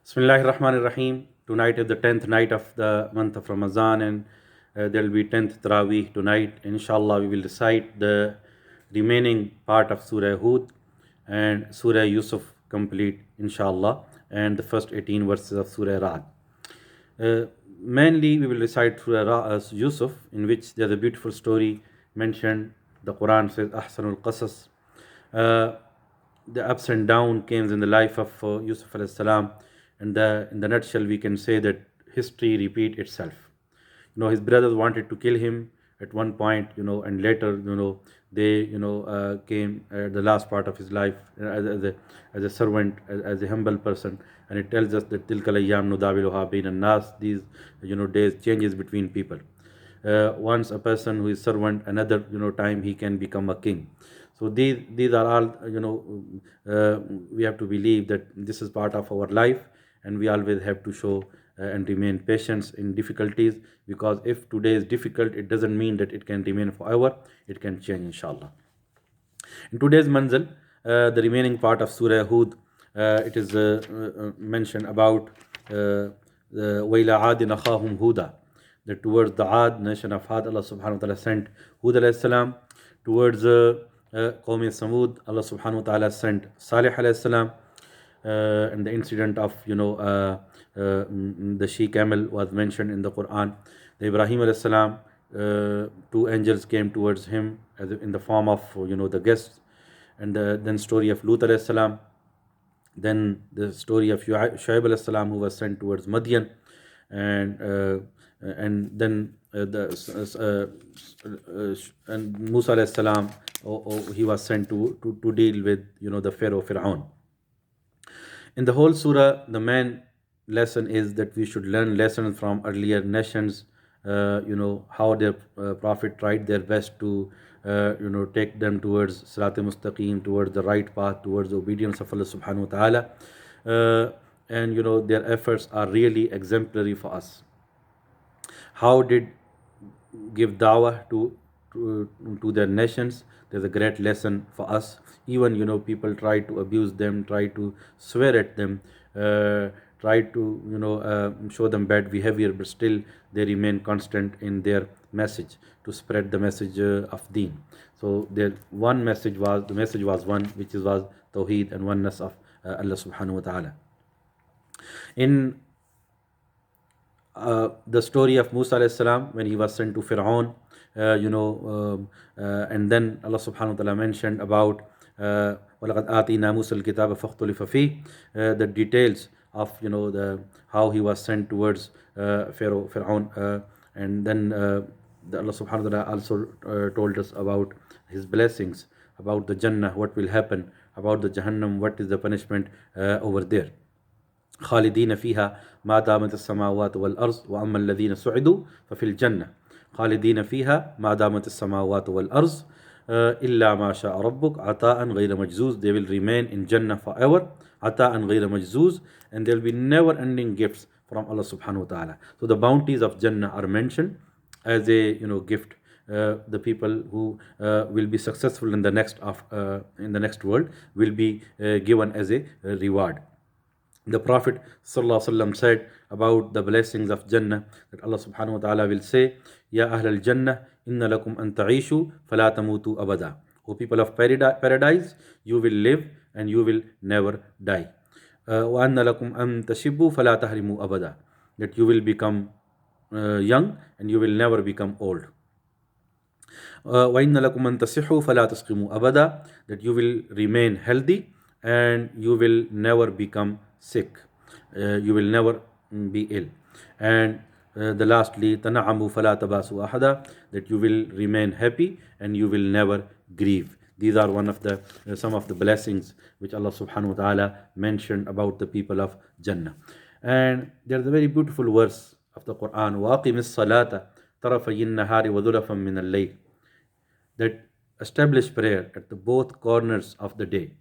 Bismillahirrahmanirrahim. Tonight is the 10th night of the month of Ramadan, and there will be 10th taraweeh tonight. Inshallah, we will recite the remaining part of Surah Hud and Surah Yusuf complete, inshallah, and the first 18 verses of Surah Ra'd. Mainly, we will recite Surah Yusuf, in which there is a beautiful story mentioned. The Quran says, Ahsanul Qasas. The ups and downs came in the life of Yusuf alayhi salam. And in the nutshell, we can say that history repeat itself. His brothers wanted to kill him at one point, and later, they, came at the last part of his life as a servant, as a humble person. And it tells us that tilkal ayyam nudawiluha bain an-nas. These, days changes between people. Once a person who is servant, another, time he can become a king. So these are all, we have to believe that this is part of our life. And we always have to show and remain patient in difficulties, because if today is difficult, it doesn't mean that it can remain forever. It can change, inshallah. In today's manzil, the remaining part of Surah Hud, it is mentioned about وَإِلَىٰ عَادٍ أَخَاهُمْ هُودًا, that towards the Ad, nation of Ad, Allah subhanahu wa ta'ala sent Hud alayhi salam. Towards Qawm Samud, Allah subhanahu wa ta'ala sent Salih alayhi salam. And the incident of the she camel was mentioned in the Quran. The Ibrahim alayhi salam, two angels came towards him in the form of the guests. And then story of Lut alayhi salam. Then the story of Shuaib alayhi salam, who was sent towards Madian. And then and Musa alayhi salam, he was sent to deal with the Pharaoh Fir'aun. In the whole surah, the main lesson is that we should learn lessons from earlier nations, how their prophet tried their best to take them towards Sirat al-Mustaqim, towards the right path, towards the obedience of Allah subhanahu wa ta'ala. And their efforts are really exemplary for us. How did give dawah to their nations? There's a great lesson for us. Even people try to abuse them, try to swear at them, try to show them bad behavior, but still they remain constant in their message to spread the message of Deen. So the message was one, which was Tawheed and oneness of Allah subhanahu wa ta'ala. In the story of Musa alayhi salam, when he was sent to Fir'aun, and then Allah subhanahu wa ta'ala mentioned about وَلَقَدْ آتِينَا مُوسَى الْكِتَابَ فَاخْتُلِفَ فِيهِ, the details of how he was sent towards Fir'aun, and then Allah subhanahu wa ta'ala also told us about his blessings, about the Jannah, what will happen, about the Jahannam, what is the punishment over there. خالدين فيها ما دامت السماوات والأرض وأما الذين سعدوا ففي الجنة خالدين فيها ما دامت السماوات والأرض إلا ما شاء ربك عطاء غير مجزوز. They will remain in Jannah forever, عطاء غير مجزوز, and there will be never ending gifts from Allah subhanahu wa ta'ala. So the bounties of Jannah are mentioned as a gift. The people who will be successful in the next world will be given as a reward. The Prophet ﷺ said about the blessings of Jannah that Allah subhanahu wa ta'ala will say, Ya Ahl al-Jannah, inna lakum an ta'ishu fala tamutu abada. O people of paradise, you will live and you will never die. Wa anna lakum an tashibbu fala tahrimu abada. That you will become young and you will never become old. Wa inna lakum an tasihhu fala tasqimu abada. That you will remain healthy and you will never become sick. You will never be ill. And the lastly, tana'amu fala tabasu ahada, that you will remain happy and you will never grieve. These are some of the blessings which Allah subhanahu wa ta'ala mentioned about the people of Jannah. And there's a very beautiful verse of the Quran, وَأَقِمِ الصَّلَاةَ طَرَفَيِ النَّهَارِ وَذُلَفًا مِّنَ اللَّيْلِ, that establish prayer at the both corners of the day,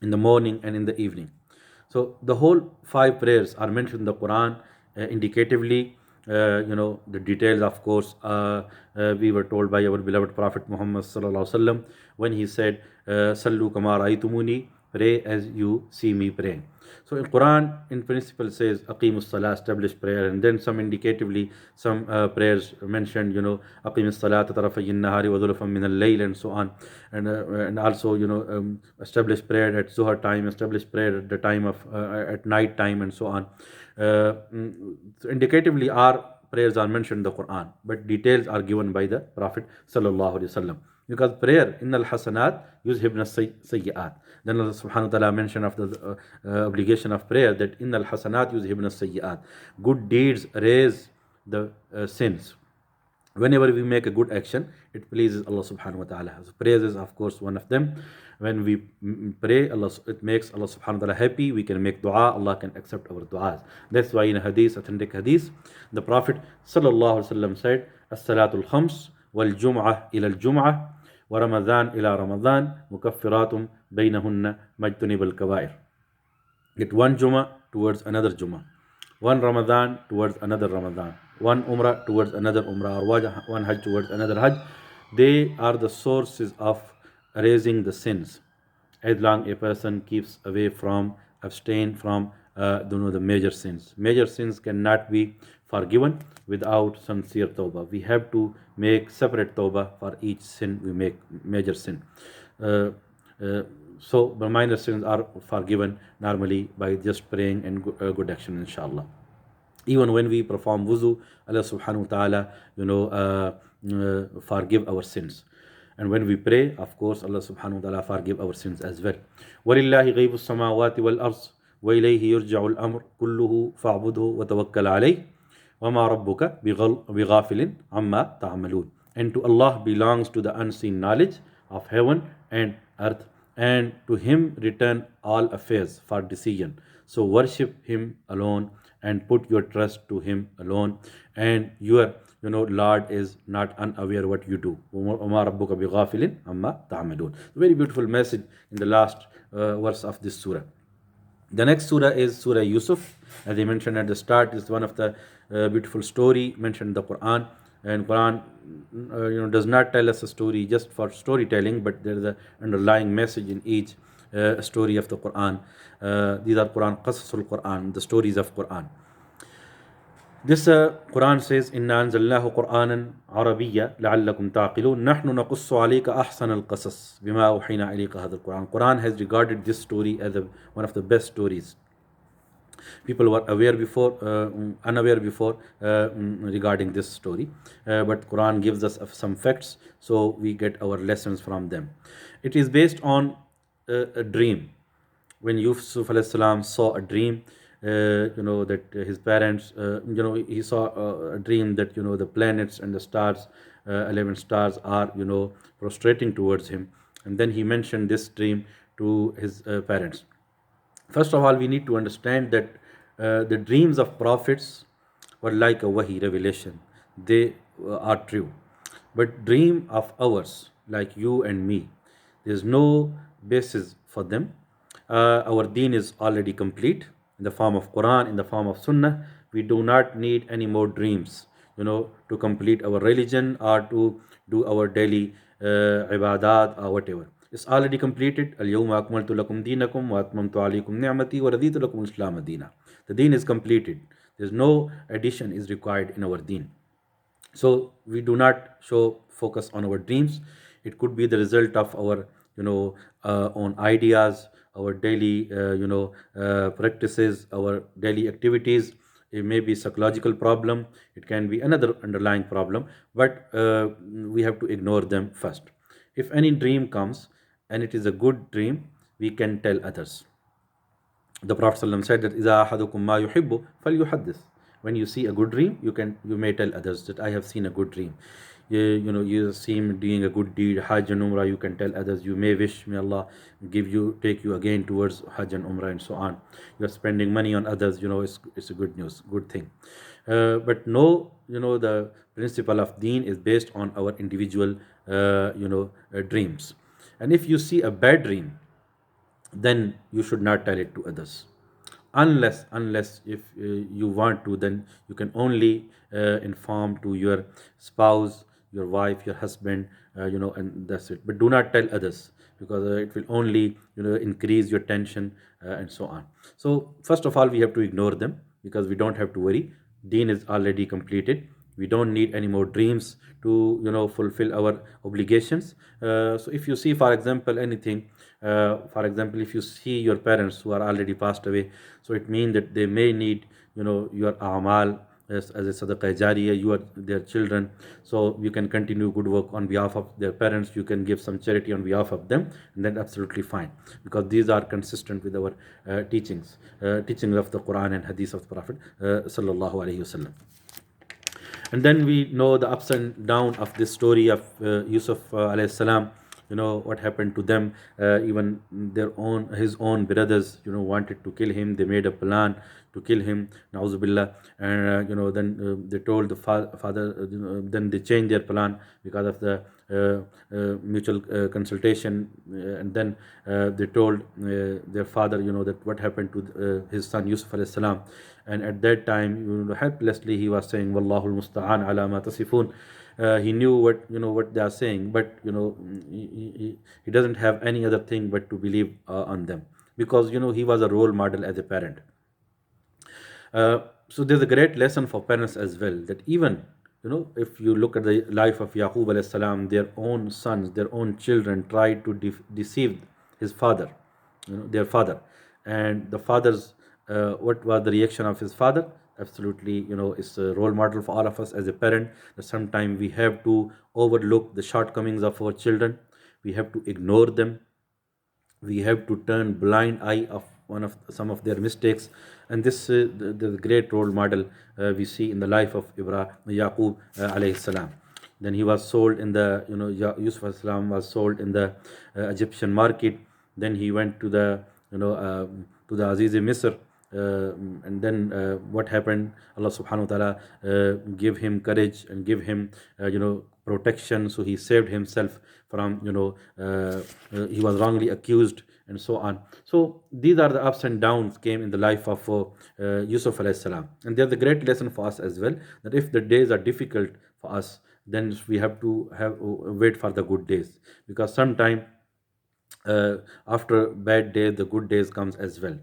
in the morning and in the evening. So the whole 5 prayers are mentioned in the Quran indicatively. The details, of course, we were told by our beloved Prophet Muhammad sallallahu alaihi wasallam when he said, "Sallu kama ra'aytumuni pray as you see me praying. So in Quran, in principle, says Aqimus Salah, establish prayer, and then some indicatively, some prayers mentioned, Aqimus Salah, tarafayin nahari wa dhulafan min al-layl, and so on, and also, establish prayer at Zuhar time, establish prayer at the time of at night time, and so on. So indicatively, our prayers are mentioned in the Quran, but details are given by the Prophet sallallahu alaihi wasallam. Because prayer, innal hasanat yuzhibna sayyi'at. Then Allah subhanahu wa ta'ala mentioned of the obligation of prayer that innal hasanat yuzhibna sayyi'at. Good deeds erase the sins. Whenever we make a good action, it pleases Allah subhanahu wa ta'ala. So prayer is of course one of them. When we pray, it makes Allah subhanahu wa ta'ala happy. We can make dua, Allah can accept our du'as. That's why in a hadith, authentic hadith, the Prophet sallallahu alaihi wasallam said, as-salatul khams wal jum'ah ila al-jum'ah wa ramadan ila ramadan mukaffiratun baynahunna majtunib al-kabair. Get one Jummah towards another Jummah, one Ramadan towards another Ramadan, one Umrah towards another Umrah, or one Hajj towards another Hajj. They are the sources of erasing the sins, as long a person keeps away from, abstain from the major sins. Major sins cannot be forgiven without sincere tawbah. We have to make separate tawbah for each sin we make, major sin. So the minor sins are forgiven normally by just praying and good action, inshallah. Even when we perform wuzu, Allah subhanahu wa ta'ala, forgive our sins. And when we pray, of course, Allah subhanahu wa ta'ala forgive our sins as well. وَلِلَّهِ غَيْبُ السَّمَاوَاتِ وَالْأَرْضِ وَإِلَيْهِ يُرْجَعُ الْأَمْرُ كُلُّهُ فَاعْبُدْهُ وَتَوَكَّلْ عَلَيْهِ وَمَا رَبُّكَ بِغَافِلٍ عَمَّا تَعْمَلُونَ. And to Allah belongs to the unseen knowledge of heaven and earth, and to Him return all affairs for decision. So worship Him alone and put your trust to Him alone, and your Lord is not unaware what you do. وَمَا رَبُّكَ بِغَافِلٍ عَمَّا تَعْمَلُونَ. Very beautiful message in the last verse of this surah. The next surah is Surah Yusuf. As I mentioned at the start, is one of the beautiful story mentioned in the Quran. And Quran does not tell us a story just for storytelling, but there is an underlying message in each story of the Quran. These are Quran, Qasasul Quran, the stories of Quran. This Quran says, إِنَّا أَنزَلْنَاهُ قُرْآنًا عَرَبِيًّا لَعَلَّكُمْ تَعْقِلُونَ نَحْنُ نَقُصُّ عَلَيْكَ أَحْسَنَ الْقَصَصِ بِمَا أَوْحَيْنَا إِلَيْكَ هَذَا الْقُرْآنَ. Quran has regarded this story as one of the best stories. People were unaware before regarding this story, but Quran gives us some facts, so we get our lessons from them. It is based on a dream. When Yusuf alayhi salam saw a dream, that his parents, he saw a dream that the planets and the stars, 11 stars are prostrating towards him, and then he mentioned this dream to his parents. First of all, we need to understand that the dreams of prophets were like a wahi, revelation. They are true. But dream of ours, like you and me, there is no basis for them. Our deen is already complete in the form of Quran, in the form of Sunnah. We do not need any more dreams, to complete our religion or to do our daily ibadat or whatever. It's already completed. Al-yawma akmaltu lakum deenakum wa atmamtu alaykum ni'mati wa raditu lakum islam deena. The deen is completed. There's no addition is required in our deen. So we do not show focus on our dreams. It could be the result of our own ideas, our daily practices, our daily activities. It may be psychological problem. It can be another underlying problem, but we have to ignore them first. If any dream comes and it is a good dream, we can tell others. The Prophet ﷺ said that إِذَا أَحَدُكُمْ مَا يُحِبُّ فَلْيُحَدِّثْ. When you see a good dream, you may tell others that I have seen a good dream. You see him doing a good deed, Hajj and Umrah, you can tell others. You may wish, may Allah take you again towards Hajj and Umrah and so on. You're spending money on others, it's a good news, good thing. But no, the principle of deen is based on our individual, dreams. And if you see a bad dream, then you should not tell it to others. Unless if you want to, then you can only inform to your spouse, your wife, your husband, and that's it. But do not tell others. because it will only increase your tension and so on. So first of all, we have to ignore them because we don't have to worry. Deen is already completed. We don't need any more dreams to fulfill our obligations. So if you see, for example, anything, for example, if you see your parents who are already passed away, so it means that they may need your amal as a sadaqah jariyah. You are their children, so you can continue good work on behalf of their parents. You can give some charity on behalf of them, and then absolutely fine, because these are consistent with our teachings of the Quran and Hadith of the Prophet sallallahu alaihi wasallam. And then we know the ups and downs of this story of Yusuf alayhi salam. What happened to them. Even his own brothers wanted to kill him. They made a plan to kill him, na'udzu billah. And then they told the father, then they changed their plan because of the mutual consultation. And then they told their father that what happened to his son Yusuf alayhi salam. And at that time, helplessly he was saying, Wallahul musta'an ala ma tasifun. He knew what they are saying, but he doesn't have any other thing but to believe on them, because he was a role model as a parent. So there's a great lesson for parents as well, that even if you look at the life of Yaqub alayhi salam, their own sons, their own children tried to deceive his father, their father. And the father's what was the reaction of his father? Absolutely, it's a role model for all of us as a parent, that sometimes we have to overlook the shortcomings of our children. We have to ignore them. We have to turn blind eye of some of their mistakes. And this the great role model we see in the life of Yaqub alayhi salam. Then he was sold in the Yusuf alayhi salam was sold in the Egyptian market. Then he went to the to the Aziz Misr. And then what happened? Allah subhanahu wa ta'ala give him courage and give him protection, so he saved himself from he was wrongly accused and so on. So these are the ups and downs came in the life of Yusuf alayhi salam. And there's a great lesson for us as well, that if the days are difficult for us, then we have to wait for the good days, because sometime after bad days the good days comes as well.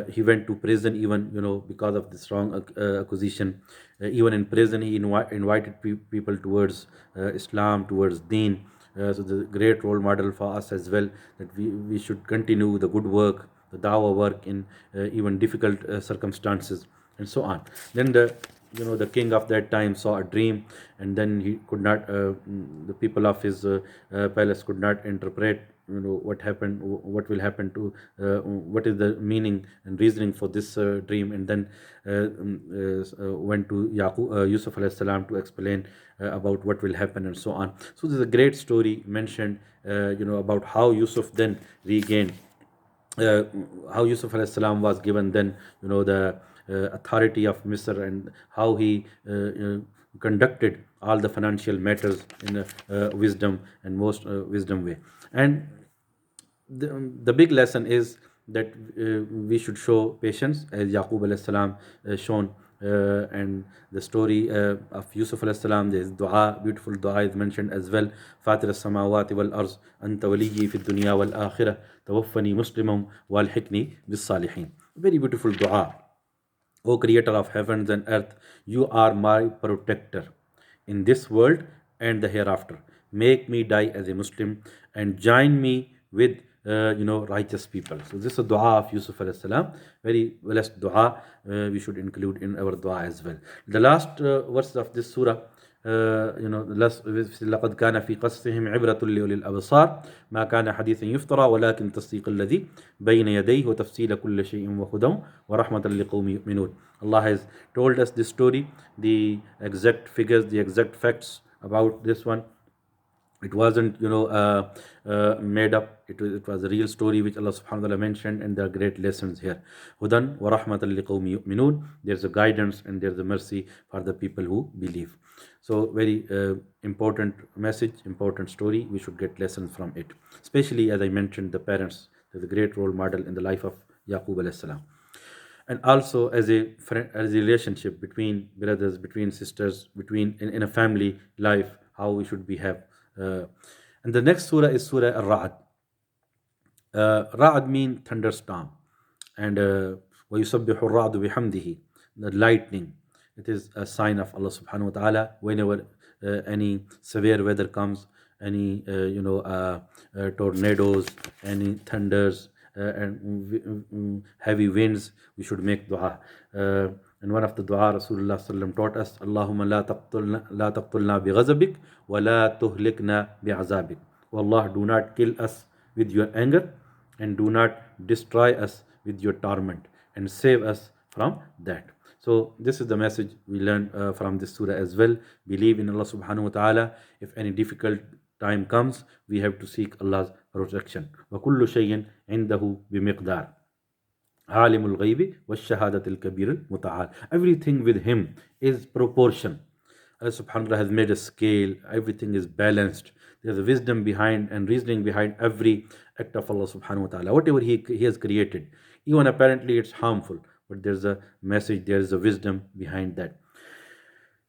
He went to prison even because of this wrong accusation. Even in prison he invited people towards Islam, towards Deen. So the great role model for us as well, that we should continue the good work, the dawah work in even difficult circumstances and so on. Then the king of that time saw a dream, and then he could not the people of his palace could not interpret what happened, what will happen to what is the meaning and reasoning for this dream. And then went to Yusuf alayhi salam to explain about what will happen and so on. So there's a great story mentioned about how Yusuf then regained how Yusuf alayhi salam was given then the authority of Misr, and how he conducted all the financial matters in a wisdom and most wisdom way. And the big lesson is that we should show patience, as Yaqub alayhi salam shown. And the story of Yusuf alayhi salam, there is dua, beautiful dua is mentioned as well. Fatir as-samawati wal arz, anta waliyyi fi dunya wal akhirah, tawaffani muslimam wal hikni bis salihin. Very beautiful dua. O creator of heavens and earth, you are my protector in this world and the hereafter. Make me die as a Muslim and join me with righteous people. So this is a dua of Yusuf alayhi salam, very blessed dua. We should include in our dua as well. The last verse of this surah, لقد كان في قصصهم عبرة لأولي الأبصار ما كان حديثا يفترى ولكن تصديق الذي بين يديه وتفصيل كل شيء وهدى ورحمة لقوم يؤمنون. Allah has told us this story, the exact figures, the exact facts about this one. It wasn't made up. It was a real story which Allah subhanahu wa ta'ala mentioned, and there are great lessons here. Hudan wa rahmatan liqawmi yu'minun. There's a guidance and there's a mercy for the people who believe. So very important message, important story. We should get lessons from it. Especially, as I mentioned, the parents. There's a great role model in the life of Yaqub alayhi salam. And also as a relationship between brothers, between sisters, between in a family life, how we should behave. And the next surah is Surah Al-Ra'd. Ra'ad means thunderstorm, and وَيُسَبِّحُ الرَّعْدُ بِحَمْدِهِ, the lightning. It is a sign of Allah subhanahu wa ta'ala. Whenever any severe weather comes, any tornadoes, any thunders, and heavy winds, we should make dua. And one of the dua Rasulullah sallam taught us, Allahumma la taqtulna bi ghazabik wa la tuhlikna bi azabik. O Allah, do not kill us with your anger, and do not destroy us with your torment, and save us from that. So this is the message we learn from this surah as well. Believe in Allah subhanahu wa ta'ala. If any difficult time comes, we have to seek Allah's protection. وَكُلُّ شَيْءٍ عِنْدَهُ بِمِقْدَارٍ عَالِمُ الْغَيْبِ وَالشَّهَادَةِ الْكَبِيرِ الْمُتَعَالِ. Everything with him is proportion. Allah subhanahu wa ta'ala has made a scale. Everything is balanced. There's a wisdom behind and reasoning behind every act of Allah subhanahu wa ta'ala. Whatever he has created, even apparently it's harmful, but there's a message, there is a wisdom behind that.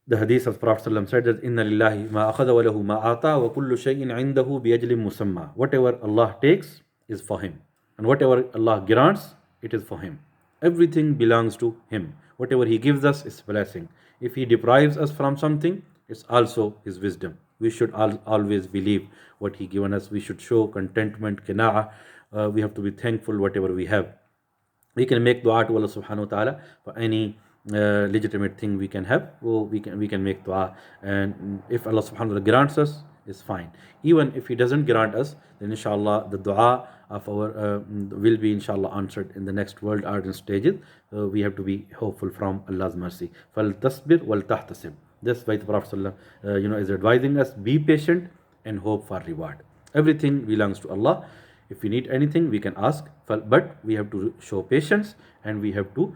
The hadith of Prophet ﷺ said that Inna lillahi ma akhadha wa lahu ma ata wa kullu shay'in indahu bi ajlin musamma. Whatever Allah takes is for him, and whatever Allah grants, it is for him. Everything belongs to him. Whatever he gives us is blessing. If he deprives us from something, it's also his wisdom. We should always believe what he given us. We should show contentment, qina'ah. We have to be thankful whatever we have. We can make dua to Allah subhanahu wa ta'ala for any legitimate thing we can have. We can make dua, and if Allah subhanahu wa ta'ala grants us, it's fine. Even if he doesn't grant us, then inshallah the dua of our will be inshallah answered in the next world order stages. We have to be hopeful from Allah's mercy. فَلْتَصْبِرْ وَلْتَحْتَسِبْ. That's why the Prophet is advising us, be patient and hope for reward. Everything belongs to Allah. If we need anything, we can ask, but we have to show patience, and we have to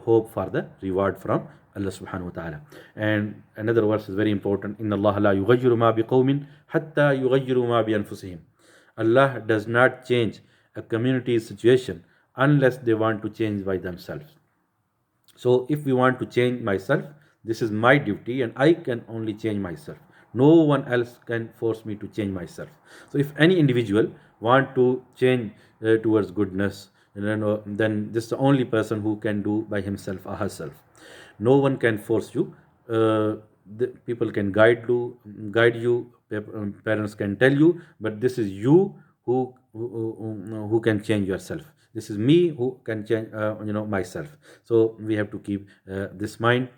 hope for the reward from Allah subhanahu wa ta'ala. And another verse is very important. Inna Allah la yughayyiru ma biqawmin hatta yughayyiru ma bi anfusihim. Allah does not change a community's situation unless they want to change by themselves. So if we want to change myself, this is my duty, and I can only change myself. No one else can force me to change myself. So if any individual want to change towards goodness, then this is the only person who can do by himself or herself. No one can force you. People can guide you. Parents can tell you, but this is you who can change yourself. This is me who can change myself. So we have to keep this mind.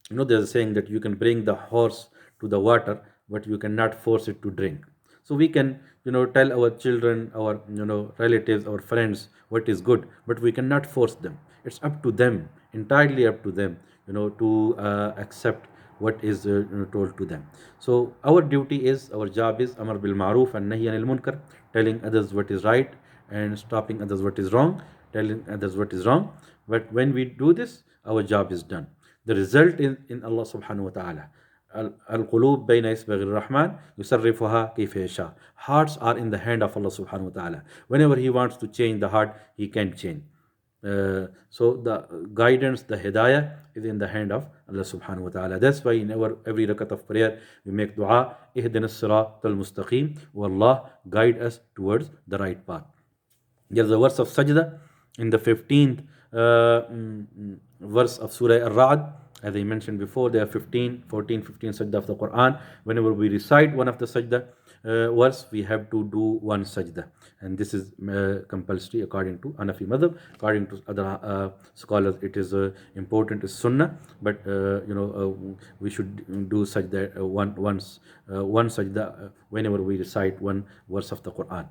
There's a saying that you can bring the horse to the water, but you cannot force it to drink. So we can tell our children, our relatives, our friends what is good, but we cannot force them. It's up to them, entirely up to them, to accept what is told to them. So our duty is, our job is amar bil ma'ruf and nahi anil munkar, telling others what is right and stopping others what is wrong, telling others what is wrong. But when we do this, our job is done. The result is in Allah subhanahu wa ta'ala. Al-qulub bayna isbaghi ar-Rahman yusarrifuha kayfa yasha. Hearts are in the hand of Allah subhanahu wa ta'ala. Whenever He wants to change the heart, He can change. So the guidance, the hidayah is in the hand of Allah subhanahu wa ta'ala. That's why in every rakat of prayer we make dua, ihdinas siratal mustaqim, O Allah, guide us towards the right path. There's a verse of sajda in the 15th verse of Surah Ar-Ra'd. As I mentioned before, there are 15 sajda of the Quran. Whenever we recite one of the sajda verse, we have to do one sajda, and this is compulsory according to Hanafi madhab. According to other scholars, it is important, is sunnah, but we should do sajda one sajda whenever we recite one verse of the Quran.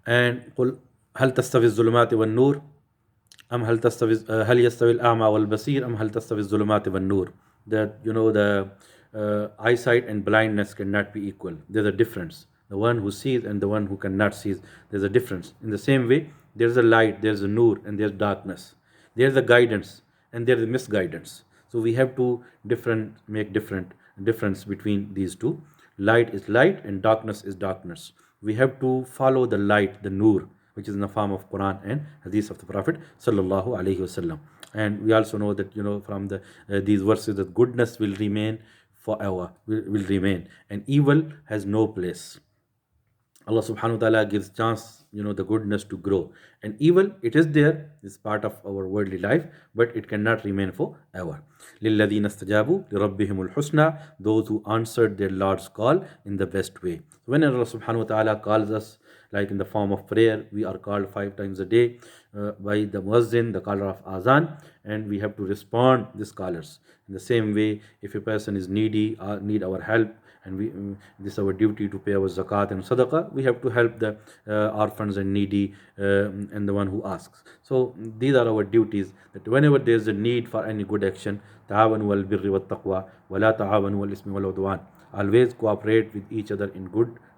And قل هل تستوي الظلمات والنور أم هل يستوي الأعمى والبصير أم هل تستوي الظلمات والنور. That the eyesight and blindness cannot be equal. There's a difference. The one who sees and the one who cannot see, there's a difference. In the same way, there's a light, there's a nur, and there's darkness. There's a guidance and there's a misguidance. So we have to make difference between these two. Light is light and darkness is darkness. We have to follow the light, the nur, which is in the form of Quran and Hadith of the Prophet sallallahu alaihi wasallam. And we also know that from these verses that goodness will remain forever, will remain, and evil has no place. Allah subhanahu wa ta'ala gives chance, the goodness to grow. And evil, it is there, it's part of our worldly life, but it cannot remain forever. لِلَّذِينَ اسْتَجَابُوا لِرَبِّهِمُ الْحُسْنَى, those who answered their Lord's call in the best way. So when Allah subhanahu wa ta'ala calls us, like in the form of prayer, we are called 5 times a day by the muezzin, the caller of azan, and we have to respond these callers. In the same way, if a person is needy or need our help, and this is our duty to pay our zakat and sadaqah, we have to help the orphans and needy and the one who asks. So these are our duties, that whenever there is a need for any good action, ta'awanu al birri wat taqwa wa la ta'awanu al ismi wal udwan, always cooperate with each other in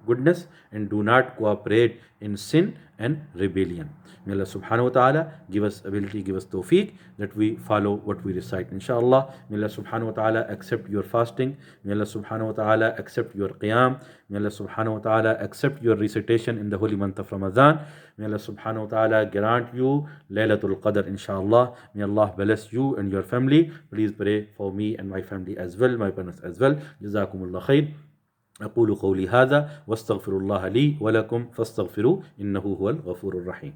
goodness, and do not cooperate in sin and rebellion. May Allah subhanahu wa ta'ala give us ability, give us tawfiq, that we follow what we recite, inshallah. May Allah subhanahu wa ta'ala accept your fasting. May Allah subhanahu wa ta'ala accept your qiyam. May Allah subhanahu wa ta'ala accept your recitation in the holy month of Ramadan. May Allah subhanahu wa ta'ala grant you Laylatul Qadr, inshallah. May Allah bless you and your family. Please pray for me and my family as well, my parents as well. Jazakumullah khair. أقول قولي هذا واستغفر الله لي ولكم فاستغفروه إنه هو الغفور الرحيم.